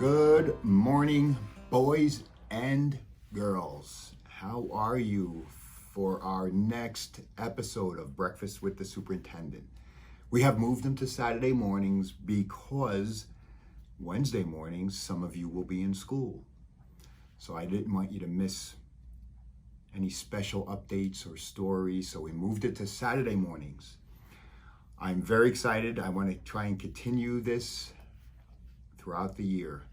Good morning, boys and girls. How are you for our next episode of Breakfast with the Superintendent? We have moved them to Saturday mornings because Wednesday mornings, some of you will be in school. So I didn't want you to miss any special updates or stories, so we moved it to Saturday mornings. I'm very excited. I want to try and continue this throughout the year.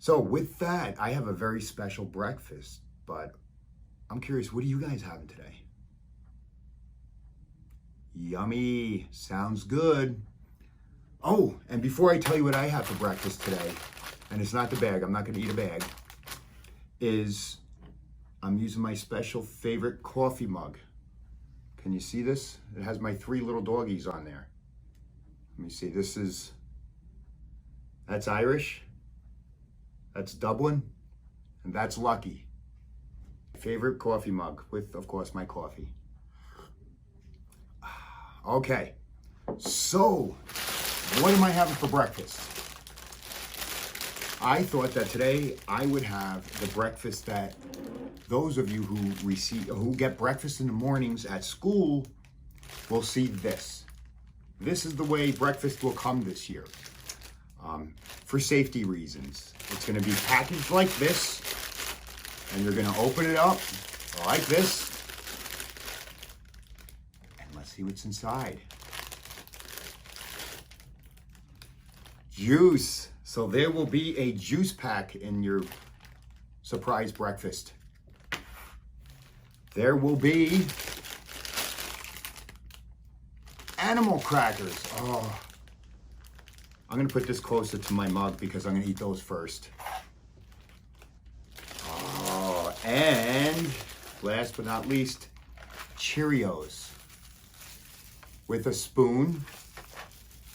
So with that, I have a very special breakfast, but I'm curious, what are you guys having today? Yummy, sounds good. Oh, and before I tell you what I have for breakfast today, and it's not the bag, I'm not gonna eat a bag, is I'm using my special favorite coffee mug. Can you see this? It has my 3 little doggies on there. Let me see, that's Irish, that's Dublin, and that's Lucky. Favorite coffee mug with, of course, my coffee. Okay, so what am I having for breakfast? I thought that today I would have the breakfast that those of you who get breakfast in the mornings at school will see this. This is the way breakfast will come this year. For safety reasons. It's gonna be packaged like this, and you're gonna open it up like this, and let's see what's inside. Juice. So there will be a juice pack in your surprise breakfast. There will be animal crackers. Oh, I'm gonna put this closer to my mug because I'm gonna eat those first. Oh, and last but not least, Cheerios with a spoon,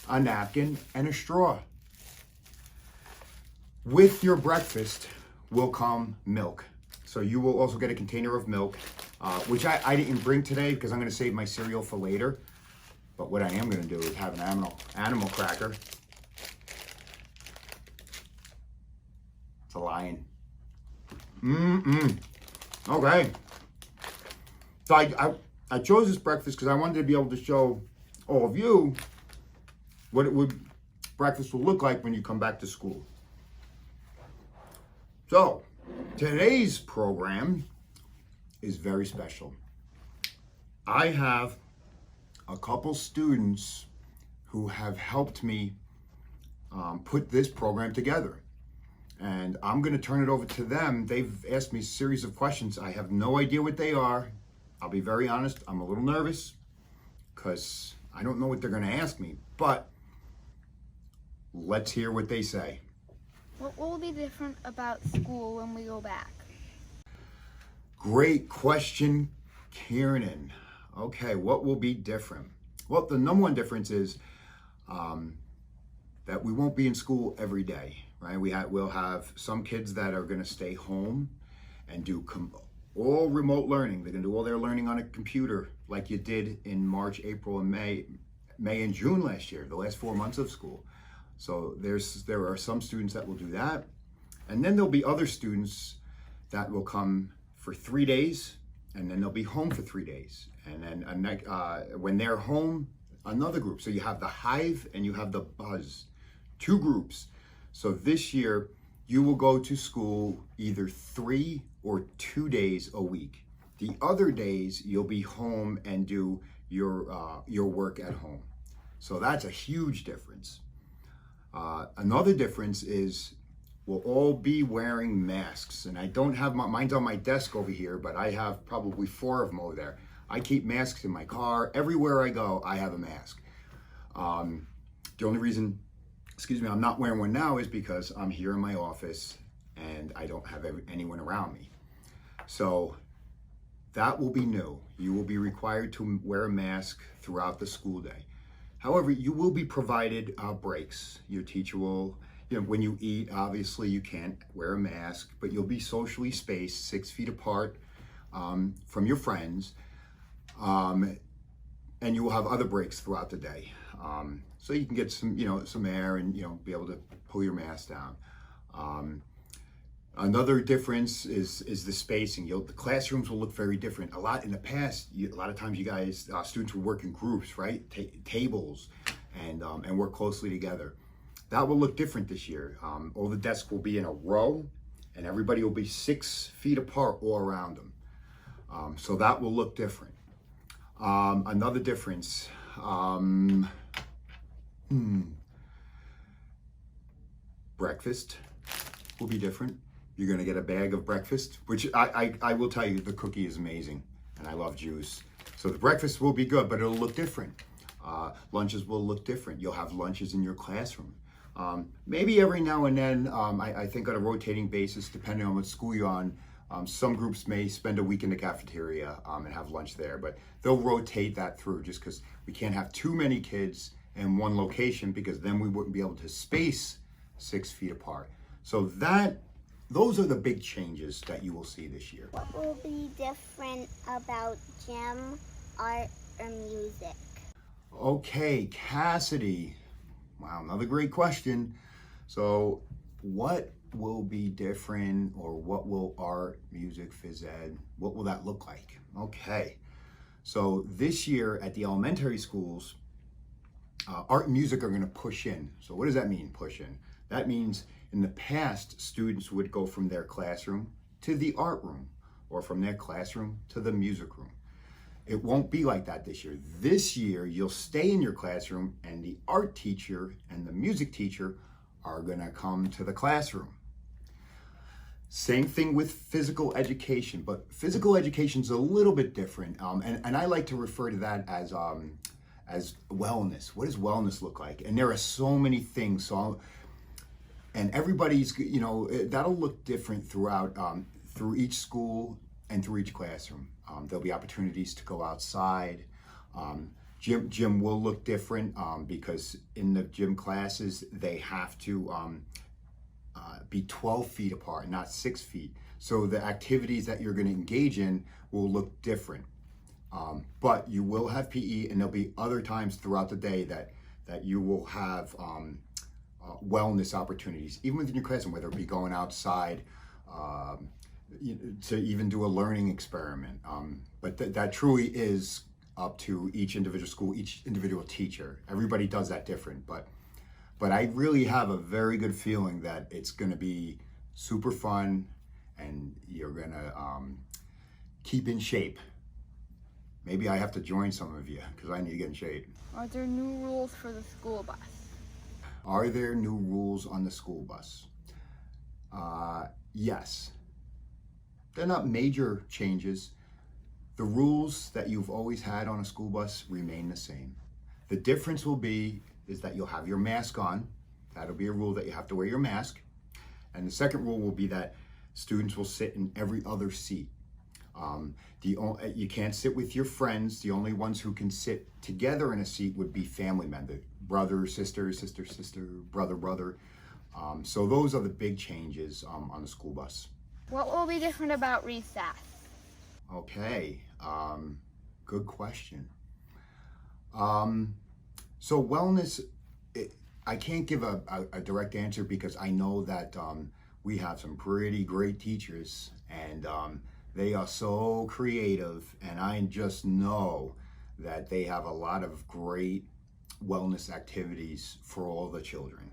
a napkin, and a straw. With your breakfast will come milk. So you will also get a container of milk, which I didn't bring today because I'm gonna save my cereal for later. But what I am gonna do is have an animal cracker. It's a lion. Okay. So I chose this breakfast because I wanted to be able to show all of you what breakfast will look like when you come back to school. So today's program is very special. I have a couple students who have helped me put this program together. And I'm gonna turn it over to them. They've asked me a series of questions. I have no idea what they are. I'll be very honest, I'm a little nervous because I don't know what they're gonna ask me, but let's hear what they say. What will be different about school when we go back? Great question, Kieran. Okay, what will be different? Well, the number one difference is that we won't be in school every day, right? We'll have some kids that are gonna stay home and do all remote learning. They're gonna do all their learning on a computer like you did in March, April, and May and June last year, the last 4 months of school. So there are some students that will do that. And then there'll be other students that will come for 3 days, and then they'll be home for 3 days. And then when they're home, another group. So you have the hive and you have the buzz, 2 groups. So this year, you will go to school either 3 or 2 days a week. The other days, you'll be home and do your work at home. So that's a huge difference. Another difference is we'll all be wearing masks, and I don't have mine's on my desk over here, but I have probably 4 of them over there. I keep masks in my car. Everywhere I go, I have a mask. The only reason, I'm not wearing one now is because I'm here in my office and I don't have anyone around me. So that will be new. You will be required to wear a mask throughout the school day. However, you will be provided breaks. Your teacher will, when you eat, obviously you can't wear a mask, but you'll be socially spaced 6 feet apart from your friends. And you will have other breaks throughout the day. so you can get some air and be able to pull your mask down. Another difference is the spacing. The classrooms will look very different. A lot in the past, a lot of times you guys, students would work in groups, right? Tables, and work closely together. That will look different this year. All the desks will be in a row, and everybody will be 6 feet apart all around them. So that will look different. Another difference. Breakfast will be different. You're gonna get a bag of breakfast, which I will tell you, the cookie is amazing, and I love juice. So the breakfast will be good, but it'll look different. Lunches will look different. You'll have lunches in your classroom. Maybe every now and then, I think on a rotating basis, depending on what school you're on, some groups may spend a week in the cafeteria and have lunch there, but they'll rotate that through just because we can't have too many kids in one location, because then we wouldn't be able to space 6 feet apart. So those are the big changes that you will see this year. What will be different about gym, art, or music? Okay, Kassidy. Wow, another great question. So what will be different, or what will art, music, phys ed, what will that look like? Okay, so this year at the elementary schools, art and music are gonna push in. So what does that mean, push in? That means in the past, students would go from their classroom to the art room, or from their classroom to the music room. It won't be like that this year. This year, you'll stay in your classroom, and the art teacher and the music teacher are gonna come to the classroom. Same thing with physical education, but physical education is a little bit different. And I like to refer to that as wellness. What does wellness look like? And there are so many things. And everybody's, that'll look different throughout, through each school and through each classroom. There'll be opportunities to go outside. Gym will look different because in the gym classes, they have to be 12 feet apart, not 6 feet. So the activities that you're gonna engage in will look different. But you will have PE, and there'll be other times throughout the day that you will have wellness opportunities, even within your classroom, whether it be going outside to even do a learning experiment. But that truly is up to each individual school, each individual teacher. Everybody does that different, but I really have a very good feeling that it's gonna be super fun, and you're gonna keep in shape. Maybe I have to join some of you, because I need to get in shape. Are there new rules for the school bus? Are there new rules on the school bus? Yes. They're not major changes. The rules that you've always had on a school bus remain the same. The difference will be is that you'll have your mask on. That'll be a rule that you have to wear your mask. And the second rule will be that students will sit in every other seat. You can't sit with your friends. The only ones who can sit together in a seat would be family members, brother, sister, sister, sister, brother, brother. So those are the big changes on the school bus. What will be different about recess? Okay, good question. So wellness, I can't give a direct answer, because I know that we have some pretty great teachers, and they are so creative, and I just know that they have a lot of great wellness activities for all the children.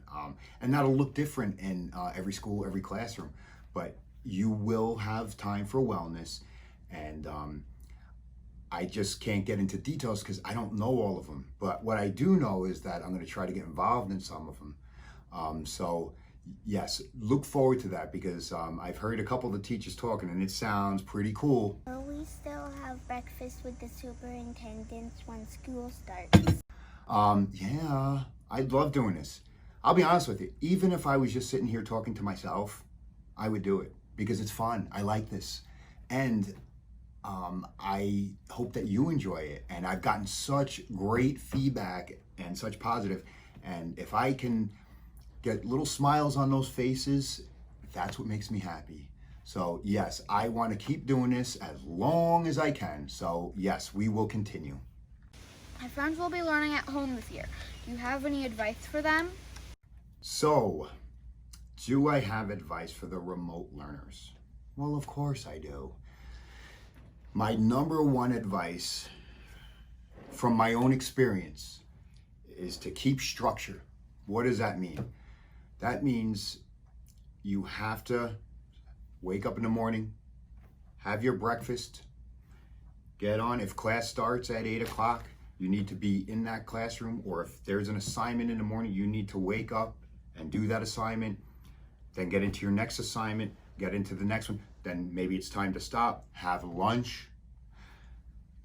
And that'll look different in every school, every classroom, but you will have time for wellness. And I just can't get into details because I don't know all of them. But what I do know is that I'm going to try to get involved in some of them. So yes, look forward to that, because I've heard a couple of the teachers talking, and it sounds pretty cool. Will we still have breakfast with the superintendents when school starts? Yeah, I'd love doing this. I'll be honest with you, even if I was just sitting here talking to myself, I would do it, because it's fun. I like this. And I hope that you enjoy it. And I've gotten such great feedback and such positive. And if I can get little smiles on those faces, that's what makes me happy. So yes, I want to keep doing this as long as I can. So yes, we will continue. My friends will be learning at home this year. Do you have any advice for them? So, do I have advice for the remote learners? Well, of course I do. My number one advice from my own experience is to keep structure. What does that mean? That means you have to wake up in the morning, have your breakfast, get on. If class starts at 8 o'clock, you need to be in that classroom, or if there's an assignment in the morning, you need to wake up and do that assignment, then get into your next assignment, get into the next one, then maybe it's time to stop, have lunch,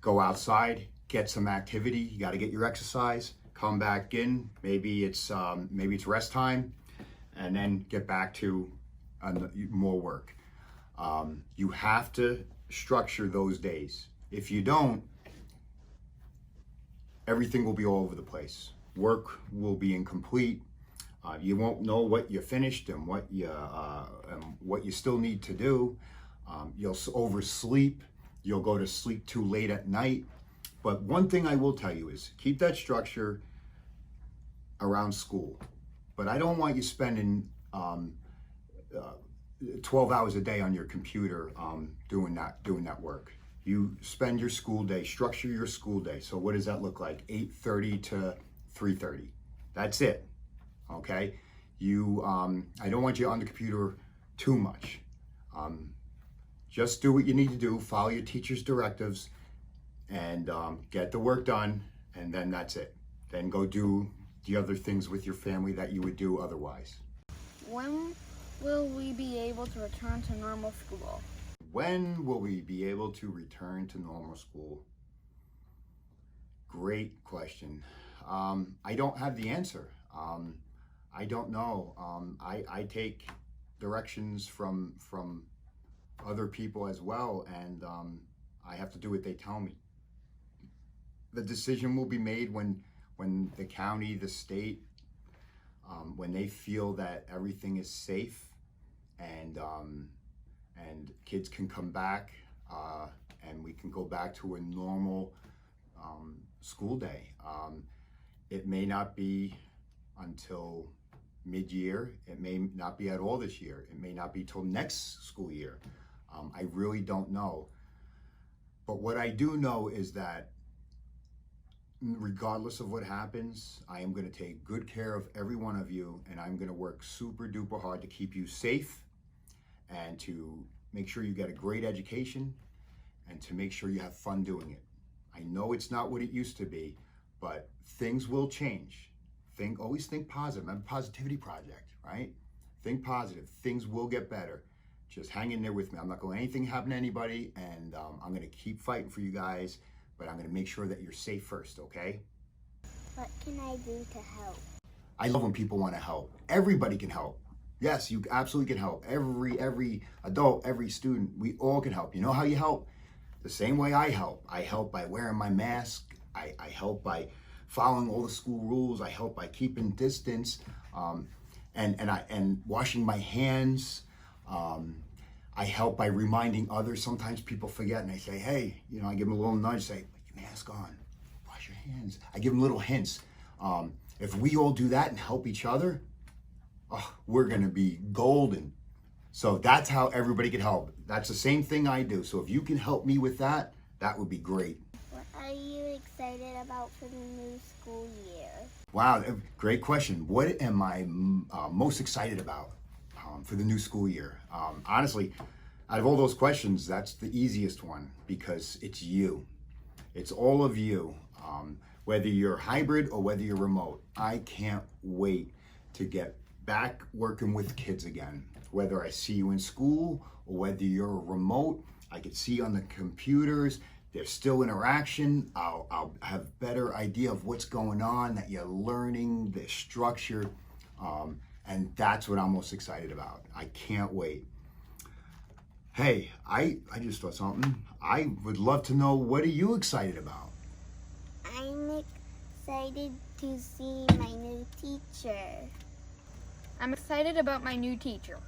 go outside, get some activity, you gotta get your exercise, come back in, maybe it's rest time, and then get back to more work. You have to structure those days. If you don't, everything will be all over the place. Work will be incomplete. You won't know what you finished and what you still need to do. You'll oversleep. You'll go to sleep too late at night. But one thing I will tell you is keep that structure around school. But I don't want you spending 12 hours a day on your computer doing that work. You spend your school day, structure your school day. So what does that look like? 8:30 to 3:30. That's it. Okay? I don't want you on the computer too much. Just do what you need to do, follow your teacher's directives, and get the work done, and then that's it. Then go do the other things with your family that you would do otherwise. When will we be able to return to normal school? When will we be able to return to normal school? Great question. I don't have the answer. I don't know. I take directions from other people as well, and I have to do what they tell me. The decision will be made when the county, the state, when they feel that everything is safe and kids can come back and we can go back to a normal school day. It may not be until mid-year. It may not be at all this year. It may not be till next school year. I really don't know. But what I do know is that regardless of what happens, I am going to take good care of every one of you, and I'm going to work super duper hard to keep you safe and to make sure you get a great education and to make sure you have fun doing it. I know it's not what it used to be, but things will change. Always think positive. I'm a positivity project, right? Think positive. Things will get better. Just hang in there with me. I'm not going to let anything happen to anybody, and I'm going to keep fighting for you guys, but I'm going to make sure that you're safe first, okay? What can I do to help? I love when people want to help. Everybody can help. Yes, you absolutely can help. Every adult, every student, we all can help. You know how you help? The same way I help. I help by wearing my mask. I help by following all the school rules. I help by keeping distance, and washing my hands. I help by reminding others. Sometimes people forget and they say, hey, I give them a little nudge, say, put your mask on, wash your hands. I give them little hints. If we all do that and help each other, we're gonna be golden. So that's how everybody can help. That's the same thing I do. So if you can help me with that, that would be great. What are you excited about for the new school year? Wow, great question. What am I most excited about for the new school year? Honestly, out of all those questions, that's the easiest one because it's you. It's all of you. Whether you're hybrid or whether you're remote, I can't wait to get back working with kids again. Whether I see you in school or whether you're remote, I can see on the computers, there's still interaction. I'll have better idea of what's going on, that you're learning, the structure, and that's what I'm most excited about. I can't wait. Hey, I just thought something. I would love to know, what are you excited about? I'm excited to see my new teacher. I'm excited about my new teacher.